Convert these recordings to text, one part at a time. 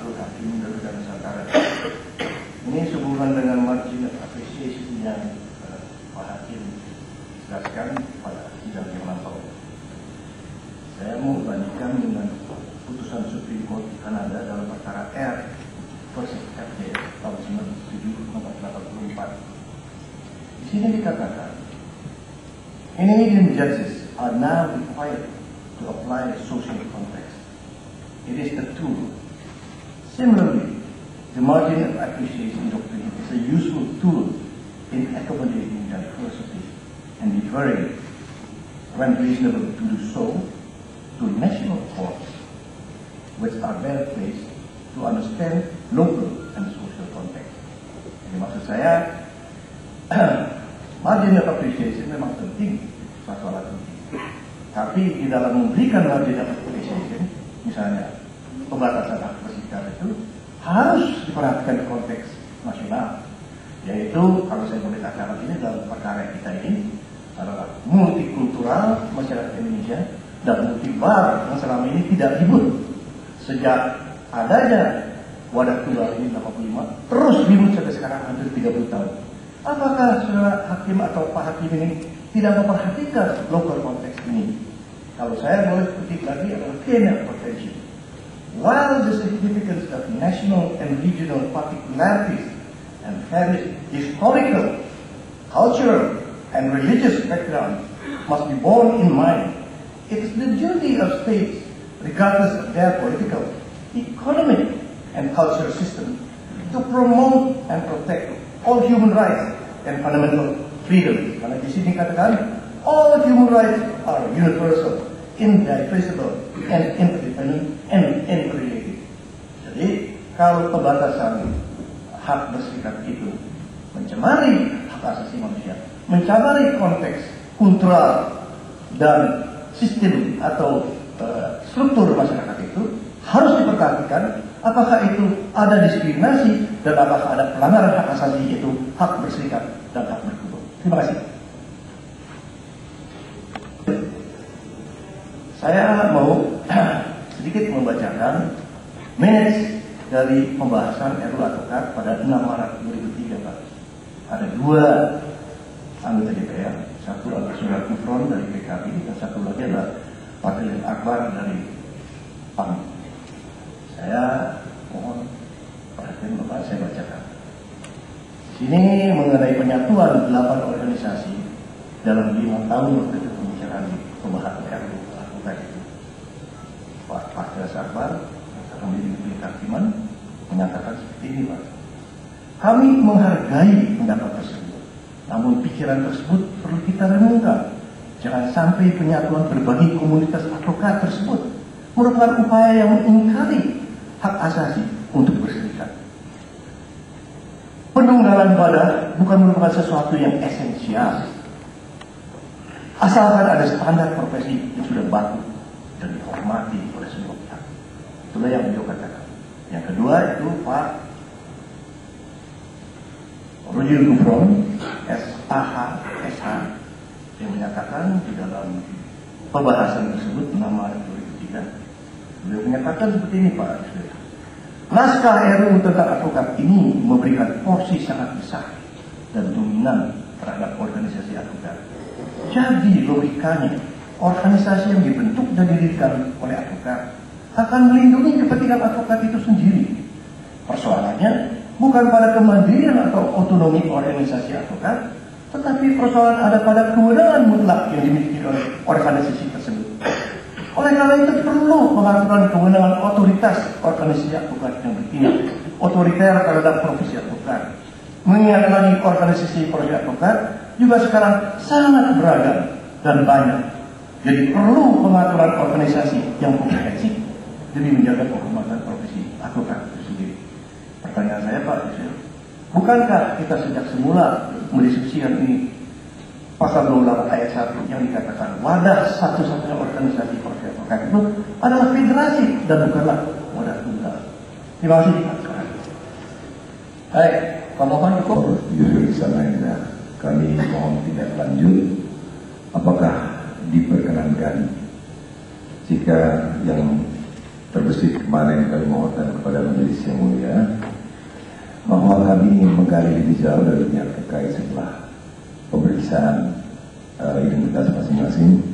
Majelis Hakim dan Nusantara. Ini sehubungan dengan margin of appreciation yang Pak Hakim jelaskan pada sidang yang lampau. Saya mau bandingkan dengan putusan Supreme Court di Kanada dalam perkara R versus FDS tahun 1987 nomor 84. Di sini dikatakan, Indonesian judges are now required to apply social context. It is a tool. Similarly, the margin of appreciation doctrine is a useful tool in accommodating diversity and deferring, when reasonable to do so, to national courts, which are better placed to understand local and social context. Jadi maksud saya, margin of appreciation memang penting, suatu alat penting. Tapi di dalam memberikan margin of appreciation, misalnya pembatasan hak bersikap itu harus diperhatikan konteks nasional, yaitu kalau saya boleh katakan ini dalam perkara kita ini adalah multikultural masyarakat Indonesia dan multibar yang selama ini tidak ribut sejak adanya wadah tunggal ini 85 terus ribut sampai sekarang hampir 30 tahun. Apakah saudara hakim atau Pak Hakim ini tidak memperhatikan local konteks ini? Kalau saya boleh petik lagi adalah key potential. While the significance of national and regional particularities and various historical, cultural, and religious background must be borne in mind, it is the duty of states, regardless of their political, economic, and cultural system, to promote and protect all human rights and fundamental freedom. Karena di sini katakan, all human rights are universal, indivisible, and interdependent and interrelated. Jadi, kalau pembatasan hak berserikat itu mencemari hak asasi manusia, mencemari konteks kultural dan sistem atau struktur masyarakat itu, harus diperhatikan apakah itu ada diskriminasi dan apakah ada pelanggaran hak asasi, itu hak berserikat dan hak berkumpul. Terima kasih. Saya mau sedikit membacakan minutes dari pembahasan RUU Advokat pada 6 Maret 2003, Pak. Ada 2 anggota DPR, satu adalah Saudara Gufron dari PKB dan satu lagi adalah Pak Akbar dari PAN. Saya mohon perhatian Bapak, saya bacakan. Ini mengenai penyatuan 8 organisasi dalam 5 tahun waktu itu pembicaraan pembahasan RUU Advokat itu. Pak Akbar kami di Kehakiman menyatakan seperti ini, Pak. Kami menghargai pendapat tersebut, namun pikiran tersebut perlu kita renungkan. Jangan sampai penyatuan berbagai komunitas advokat tersebut merupakan upaya yang mengingkari hak asasi untuk berserikat. Penunggalan badan bukan merupakan sesuatu yang esensial, asalkan ada standar profesi yang sudah baku dan dihormati oleh semua pihak. Itulah yang beliau katakan. Yang kedua itu Pak Roger Gufron, SH, yang menyatakan di dalam pembahasan tersebut 6 Maret 2003, beliau menyatakan seperti ini, Pak. Naskah RUU tentang advokat ini memberikan porsi sangat besar dan dominan terhadap organisasi advokat. Jadi logikanya, organisasi yang dibentuk dan didirikan oleh advokat akan melindungi kepentingan advokat itu sendiri. Persoalannya bukan pada kemandirian atau otonomi organisasi advokat, tetapi persoalan ada pada kewenangan mutlak yang dimiliki oleh organisasi tersebut. Oleh karena itu perlu pengaturan kewenangan otoritas organisasi advokat yang bertindak otoriter terhadap profesi advokat. Mengingat lagi organisasi profesi advokat juga sekarang sangat beragam dan banyak. Jadi perlu pengaturan organisasi yang komprehensif demi menjaga kehormatan profesi advokat itu sendiri. Pertanyaan saya, Pak Yusril, bukankah kita sejak semula mendiskusikan ini pasal 28 ayat 1 yang dikatakan wadah satu-satunya organisasi profesi advokat itu adalah federasi dan bukanlah wadah tunggal. Terima kasih. Baik, Pak Mohon cukup. Yusril Isamahendra, kami mohon tindak lanjut. Apakah diperkenankan jika yang terbesit kemarin kami mohonkan kepada majelis kami ingin menggali lebih jauh dari pihak terkait setelah pemeriksaan identitas masing-masing,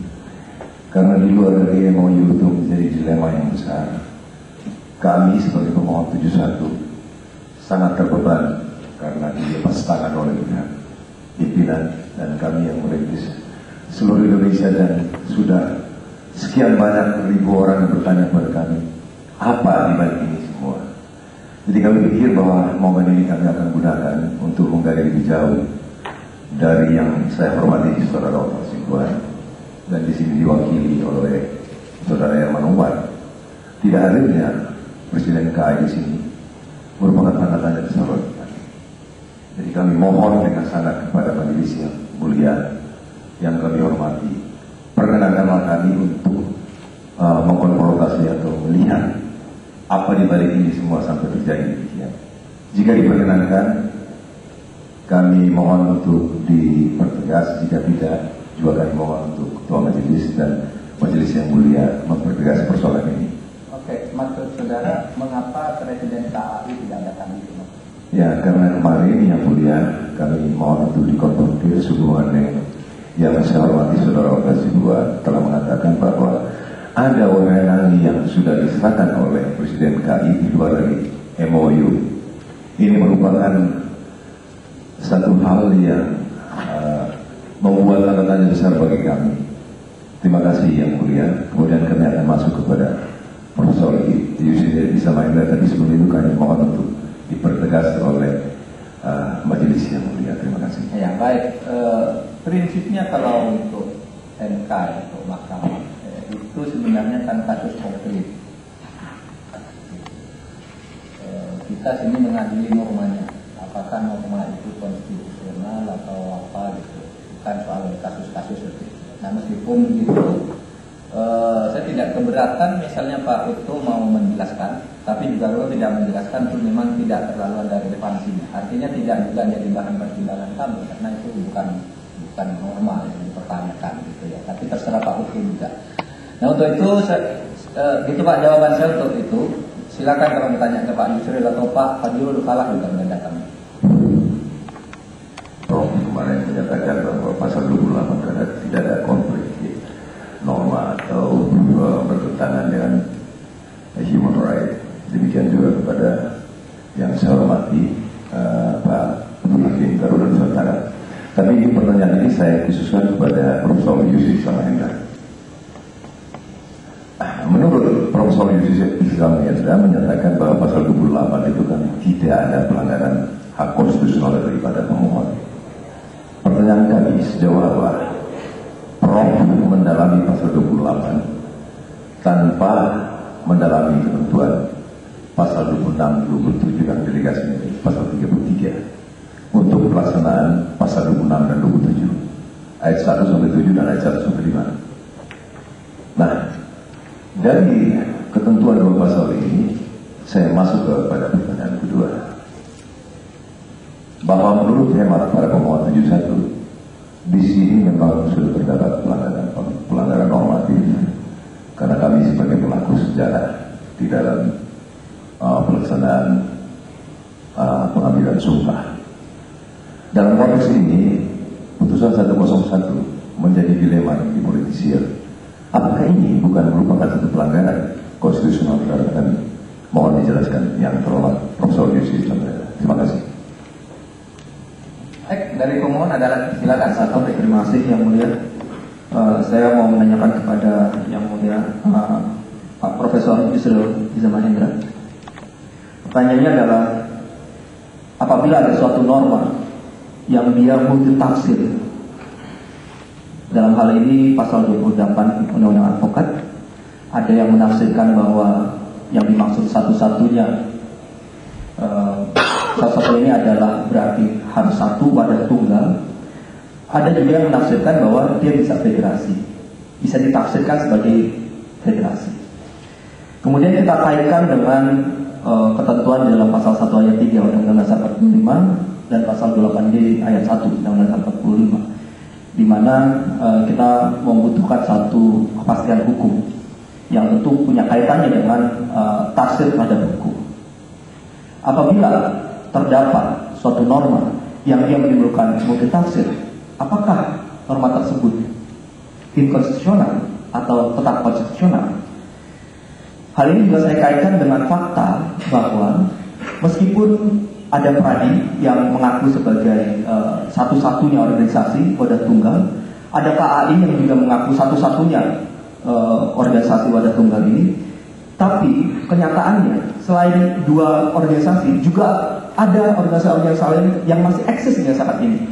karena di luar dari MOU itu menjadi dilema yang besar. Kami sebagai pemohon 71 sangat terbeban karena dilepas tangan oleh pihak pimpinan dan kami yang merintis seluruh Indonesia, dan sudah sekian banyak ribu orang yang bertanya kepada kami apa dibalik ini semua. Jadi kami pikir bahwa momen ini kami akan gunakan untuk menggali lebih jauh dari yang saya hormati Saudara Dr. Sibuan, dan di sini diwakili oleh Saudara Herman Umar. Tidak hadirnya Presiden KAI di sini merupakan tanda tanya besar bagi kami. Jadi kami mohon dengan sangat kepada majelis yang mulia yang kami hormati, perkenankanlah kami untuk mengkonfrontasi atau melihat apa di balik ini semua sampai terjadi demikian. Jika diperkenankan, kami mohon untuk dipertegas. Jika tidak, juga kami mohon untuk Ketua Majelis dan Majelis yang mulia mempertegas persoalan ini. Oke, maksud saudara, mengapa Presiden KAI tidak datang itu? Ya, karena kemarin yang mulia kami mohon untuk dikonfrontir sehubungan dengan yang saya hormati Saudara Dr. Sibuan telah mengatakan bahwa ada wewenang yang sudah diserahkan oleh Presiden KAI di luar dari MOU. Ini merupakan satu hal yang membuat tanda tanya besar bagi kami. Terima kasih yang mulia. Kemudian kami akan masuk kepada Profesor Yusri Bisa Mahendra. Tapi sebelum itu kami mohon untuk dipertegas oleh majelis yang mulia. Terima kasih. Ya baik, prinsipnya kalau untuk MK atau Mahkamah itu sebenarnya kan kasus konkret. Kita sini mengadili normanya, apakah norma itu konstitusional atau apa gitu, bukan soal kasus-kasus seperti itu. Nah meskipun begitu, saya tidak keberatan misalnya Pak Uto mau menjelaskan, tapi juga kalau tidak menjelaskan itu memang tidak terlalu ada relevansinya. Artinya tidak juga jadi bahan pertimbangan kami, karena itu bukan normal yang dipertanyakan gitu ya. Tapi terserah Pak Uto juga. Nah untuk itu, gitu Pak jawaban saya untuk itu. Silakan kalau bertanya ke Pak Yusril atau Pak Fadilul kalah juga menandakan. Prof kemarin menyatakan bahwa pasal 28 karena tidak ada konflik norma atau bertentangan dengan human right. Demikian juga kepada yang saya hormati Pak Hakim Garuda Nusantara. Tapi ini pertanyaan ini saya khususkan kepada Profesor Yusri Bisa Mahendra. Menurut Profesor Yusri Bisa Mahendra menyatakan bahwa pasal 28 itu kan tidak ada pelanggaran hak konstitusional daripada pemohon. Pertanyaan kami sejauh apa Prof mendalami pasal 28 tanpa mendalami ketentuan pasal 26, 27 dan delegasinya pasal 33 untuk pelaksanaan pasal 26 dan 27 ayat 1 sampai 7 dan ayat 1 sampai 5. Nah, dari ketentuan dua pasal ini saya masuk kepada pertanyaan kedua, bahwa menurut hemat para pemohon 71 di sini memang sudah terdapat pelanggaran normatif karena kami sebagai pelaku sejarah di dalam pelaksanaan pengambilan sumpah. Dalam konteks ini putusan 101 menjadi dilema yang dipolitisir. Apakah ini bukan merupakan satu pelanggaran konstitusional terhadap kami? Mohon dijelaskan yang terhormat Profesor Yusri. Terima kasih. Dari pemohon adalah silakan. Satu, terima kasih yang mulia. Saya mau menanyakan kepada yang mulia Pak Profesor Yusri Bisa Mahendra. Pertanyaannya adalah, apabila ada suatu norma yang dia multitafsir, dalam hal ini pasal 28 Undang-Undang Advokat, ada yang menafsirkan bahwa yang dimaksud satu-satunya ini adalah berarti harus satu wadah tunggal. Ada juga yang menafsirkan bahwa dia bisa federasi, bisa ditafsirkan sebagai federasi. Kemudian kita kaitkan dengan ketentuan di dalam pasal 1 ayat 3 Undang-Undang Dasar 45 dan pasal 28D ayat 1 Undang-Undang Dasar 45, di mana kita membutuhkan satu kepastian hukum yang tentu punya kaitannya dengan tafsir terhadap hukum. Apabila terdapat suatu norma yang dia menimbulkan multitafsir, apakah norma tersebut inkonstitusional atau tetap konstitusional? Hal ini juga saya kaitkan dengan fakta bahwa meskipun ada Pradi yang mengaku sebagai satu-satunya organisasi wadah tunggal, ada KAI yang juga mengaku satu-satunya organisasi wadah tunggal ini, tapi kenyataannya selain dua organisasi juga ada organisasi-organisasi lain yang masih eksis hingga saat ini,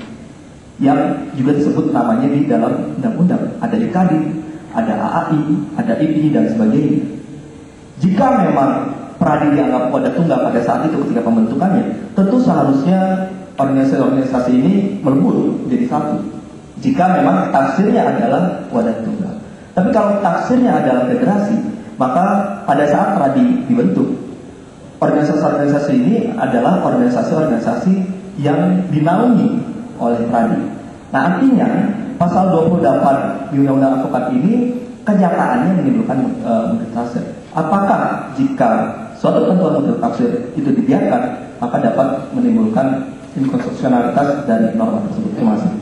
yang juga disebut namanya di dalam undang-undang. Ada IKAD, ada AAI, ada IPI dan sebagainya. Jika memang Pradi dianggap wadah tunggal pada saat itu ketika pembentukannya, tentu seharusnya organisasi-organisasi ini melebur menjadi satu. Jika memang tafsirnya adalah wadah tunggal. Tapi kalau tafsirnya adalah federasi, maka pada saat Pradi dibentuk, organisasi-organisasi ini adalah organisasi-organisasi yang dinaungi oleh Pradi. Nah, artinya pasal 28 di Undang-Undang Advokat ini kenyataannya menimbulkan multitafsir. Apakah jika suatu ketentuan multitafsir itu dibiarkan, maka dapat menimbulkan inkonstitusionalitas dari norma tersebut? Terima kasih.